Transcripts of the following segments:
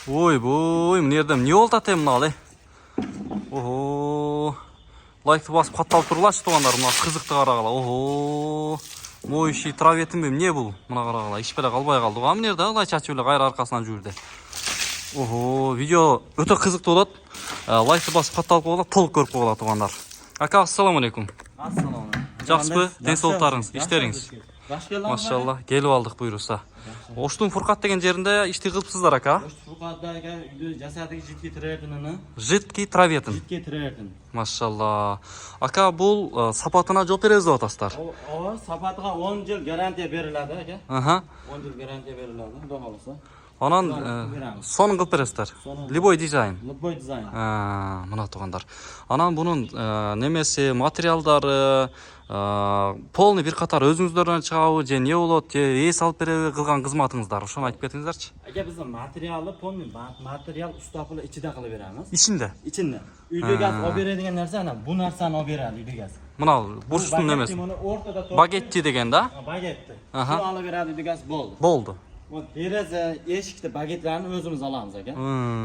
Ойбой, мына жерде эмне болуп атат мына? Ого. Лайкты басып катталып турлачы туугандар, мына кызыкты карагыла. Ого. Моющий траветинби эмне бул? Мына карагыла, иш беле калбай калды. Мына жерде ылай чачып эле кайра аркасынан жүрдү. Ого, видео өтө кызыктуу болот. Лайкты басып катталып койгула, толук көрүп койгула туугандар. Ака, ассаламу алейкум. Ассаламу. Жақсыбы? Денсаулықтарыңыз, іштеріңіз? Машалла. Келіп алдық бұйырса. Оштун Фуркат деген жерінде ишти кылыпсыздар, ака? Фуркатта үйдө жасадык житки тиретинини. Житки траветін. Житки тиретин. Машалла. Ака, бул сапатына жооп беребиз деп атасыздар. Ооба, сапатыга 10 жыл гарантия берилет, ака. 10 жыл гарантия берилет, Кудай кааласа. Анан сонун кылып бересиздер. Любой дизайн. Любой дизайн. Мына туугандар. Анан бунун немеси, материалдары полный бир катар өзүңүздөрдөн чыгабы, же эмне болот, же эс алып береби кылган кызматыңыздар, ошону айтып кетиңиздерчи. Ака, биздин материалы полный материал устапылы ичиде кылып беребиз. Ичинде? Ичинде. Үйдө газ алып бере нерсе ана бу нерсени алып берет үйдө газ. Мына бурчтун немеси. Багетти деген да? Багетти. Шуну алып берет үйдө газ болду. Болду. Вот терезе, эшикти багетlerini өзүбүз аламыз ака.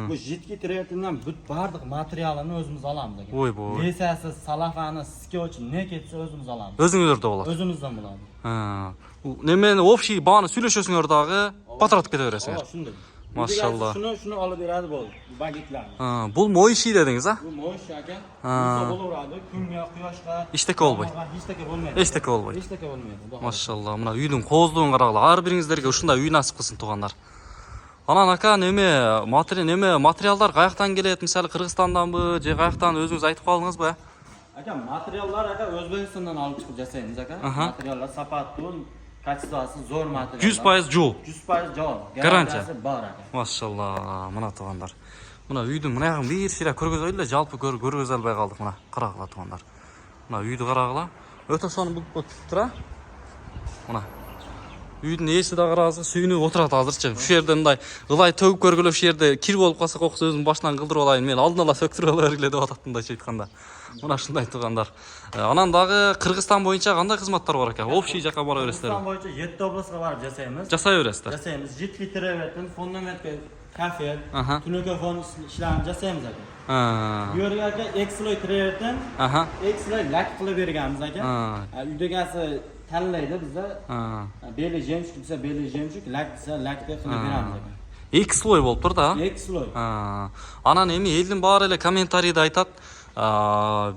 Бу житки тиретинден бүт бардык материалын өзүбүз аламыз ака. Ойбой. Лесасы, салафаны, скотч, не кетсе өзүбүз аламыз. Өзүңүздөрдө болот. Өзүбүздөн болот. Немени общий бааны сүйлөшөсүңөр дагы патратып кете бересиңер. Ооба, шундой. Машалла. Шуну алып берет болду. Багетлерни. Бул моющий дедиңиз, а? Бу моющий ака. Буза боло берет. Күнгө, куяшка. Иштеке болбойт. Эчтеке болмойт. Эчтеке болбойт. Эчтеке болмойт. Машалла, мына үйдүн кооздугун карагыла. Ар бириңиздерге ушундай үй насып кылсын туугандар. Анан ака, материалдар каяктан келет? Мисалы Кыргызстанданбы, же каяктан өзүңүз айтып калдыңызбы? Ака, материалдар ака Өзбекстандан алып чыгып жасайбыз ака. Материалдар сапаттуу, качествосы зор материал. 100% жол. 100% жол. Гарантия бар ака. Машалла, мына туугандар. Мына үйдүн мына ягын бир сыйра көргөзөй эле, жалпы көргөзө албай калдык. Мына карагыла туугандар. Мына үйдү карагыла. Өтө сонун булуп кетиптир, а? Мына үйдүн ээси да карагызга сүйүнүп отурат азырчы. Ушул жерде мындай ылай төгүп көргөлө, ушул жерде кир болуп калса кокус өзүм башынан кылдырып алайын, мен алдын ала сөктүрүп ала бергиле деп атат мындайча айтканда. Мына ушундай туугандар. Анан дагы Кыргызстан боюнча кандай кызматтар бар экен? Общий жака бара бересиздерби? Кыргызстан боюнча 7 областка барып жасайбыз. Жасай бересиздер. Жасайбыз. Житки тиребеттин, фундаментке кафе, түнөкө фон ишларын жасайбыз ака. Бу жерге ака экслой тиребеттин, экслой лак кылып бергенбиз ака. Үйдөгөсү tanlaydi bizda. Beli jemshuk desa beli jemshuk, lak desa lakda qilib beramiz aka. Эки слой болуп тур да? Эки слой. Анан эми элдин баары эле комментарийде айтат,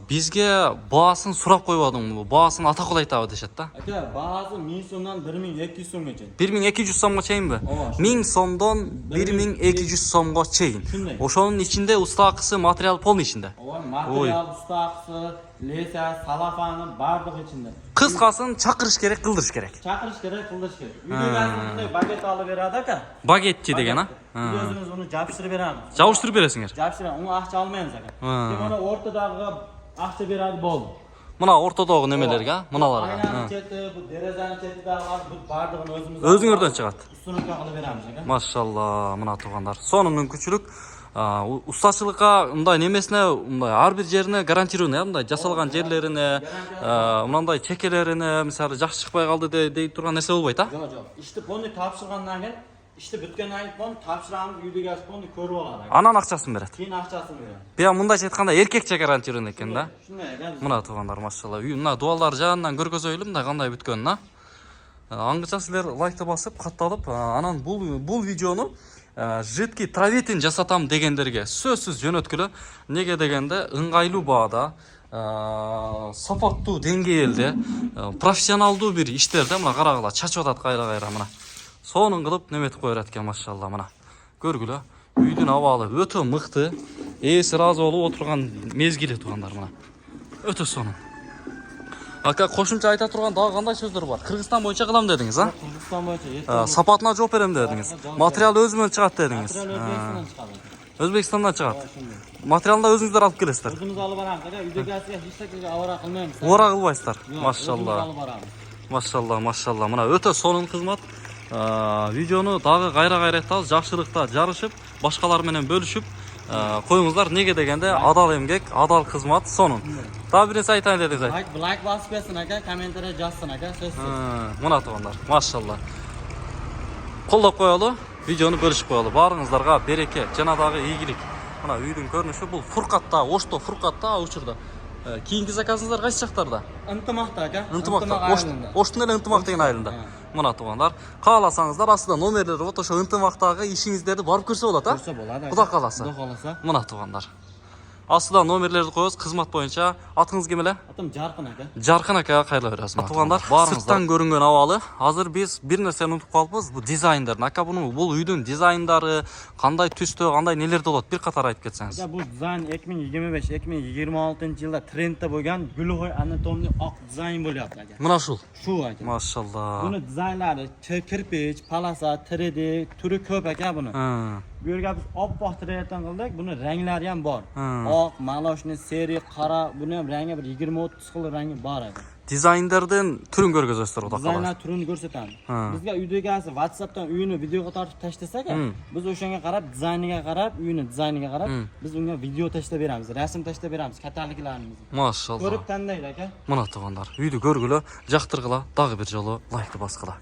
бизге баасын сурап койбодуңбу? Баасын ата кол айтабы дешет да. Ака, баасы 1000 сомдон 1200 сомго чейин. 1200 сомго чейинби? 1000 сомдон 1200 сомго чейин. Ошонун ичинде устаакысы, материал полный ичинде. Ооба, материал, устаакысы, леса, салафаны бардыгы ичинде. Кыскасын чакырыш керек, кылдырыш керек. Чакырыш керек, кылдырыш керек. Үйдөгөсү багет алып берет ака. Багетти деген, а? Өзүңүз уну жабыштырып беребиз. Жабыштырып бересиңер? Жабыштырып, уну акча алмайбыз ака. Мына ортодогу акча берет болду. Мына ортодогу немелерге, мыналарга. Айнанын чети, бу дерезанын чети дагы бут бардыгын өзүмүз. Өзүңөрдөн чыгат. Устанокко кылып беребиз ака. Машалла, мына туугандар. Сонун мүмкүнчүлүк. Устачылыкка мындай немесине, мындай ар бир жерине гарантированный, мындай жасалган жерлерине, мындай чекелерине, мисалы жакшы чыкпай калды дейт турган нерсе болбойт, а? Жок, жок. Ишти полный тапшыргандан кийин, ишти бүткөндөн кийин полный тапшырганды үйдөгө полный көрүп алат. Анан акчасын берет. Кийин акчасын берет. Бия мындайча айтканда эркекче гарантированный экен да. Шундай экен. Мына туугандар, машалла. Мына дуалдар жаандан көргөзөйлү, мындай кандай бүткөнүн, а? Аңгыча силер лайкты басып, катталып, анан бул видеону жидкий траветин жасатам дегендерге сөзсүз жөнөткүлө. Неге дегенде ыңгайлуу баада, сапаттуу деңгээлде, профессионалдуу бир иштерде мына карагыла чачып атат кайра мына. Сонун кылып неметип кое берет экен, машалла, мына. Көргүлө, үйдүн абалы өтө мыкты, ээси ыраазы болуп отурган мезгили туугандар мына. Өтө сонун. Ака, кошумча айта турган дагы кандай сөздөр бар? Кыргызстан боюнча кылам дедиңиз, а? Кыргызстан боюнча сапатына жооп берем дедиңиз. Материал өзүмөн чыгат дедиңиз. Өзбекстандан чыгат. Өзбекстандан чыгат. Материалды өзүңүздөр алып келесиздер. Өзүмүз алып барабыз ака. Үйдөгөсүгө эч нерсеге абара кылмайбыз. Убара кылбайсыздар. Машалла. Алып барабыз. Машалла, машалла. Мына өтө сонун кызмат. Видеону дагы кайра айтабыз, жакшылыкта жарышып, башкалар менен бөлүшүп коюңуздар. Неге дегенде адал эмгек, адал кызмат сонун. Дагы бир нерсе айтайын дедиңиз. Лайк басып кетсин ака, комментарий жазсын ака, сөзсүз. Мына туугандар, машалла. Колдоп коелу. videoni bölüşüp koyalı. Barыңızlarga bereke, jana dagы ийгилик. Mana үйдүн көрүнүшү бул Фуркатта, Ошто Фуркатта учурда. Кийинки заказыңыздар кайсы жактарда? Ынтымакта ака. Ынтымакта. Оштун эле Ынтымак деген айылында. Мына туугандар, кааласаңыздар астында номерлери вот ошо Ынтымактагы ишиңиздерди барып көрсө болот, а? Көрсө болот. Кудай кааласа. Кудай кааласа. Мына туугандар. Астыда номерлерди коебуз, кызмат боюнча. Атыңыз ким эле? Атым Жаркын ака. Жаркын акага кайрыла беребиз. Туугандар, сырттан көрүнгөн абалы. Азыр биз бир нерсени унутуп калыппыз. Бул дизайндарын. Ака бул үйдүн дизайндары кандай түстө, кандай нелерде болот? Бир катар айтып кетсеңиз. Бул дизайн 2025-2026-жылда трендте болгон гүлгөй анатомный ак дизайн болуп ака. Мына ушул. Шу ака. Машалла. Буну дизайнлары кирпич, palasa, 3D türü köp aka buni. Bu yerga biz oppoq treytan qildik. Buni ranglari ham bor. Oq, maloshni, seri, qora, buni ham rangi bir 20-30 xil rangi bor aka. Dizaynlardan türün görgözөсүздөр Кудай кааласа. Dizaynlar turini ko'rsatamiz. Bizga uyda egasi WhatsAppdan uyini videoga tortib tashlasak, biz o'shanga qarab, dizayniga qarab, uyini dizayniga qarab, biz unga video tashlab beramiz, rasm tashlab beramiz, kataloglarimizni. Maşallah. Ko'rib tanlaydi aka. Mana tug'anlar, uyni ko'rgülo, jaqtirgila, dag'i bir jolo like basqila.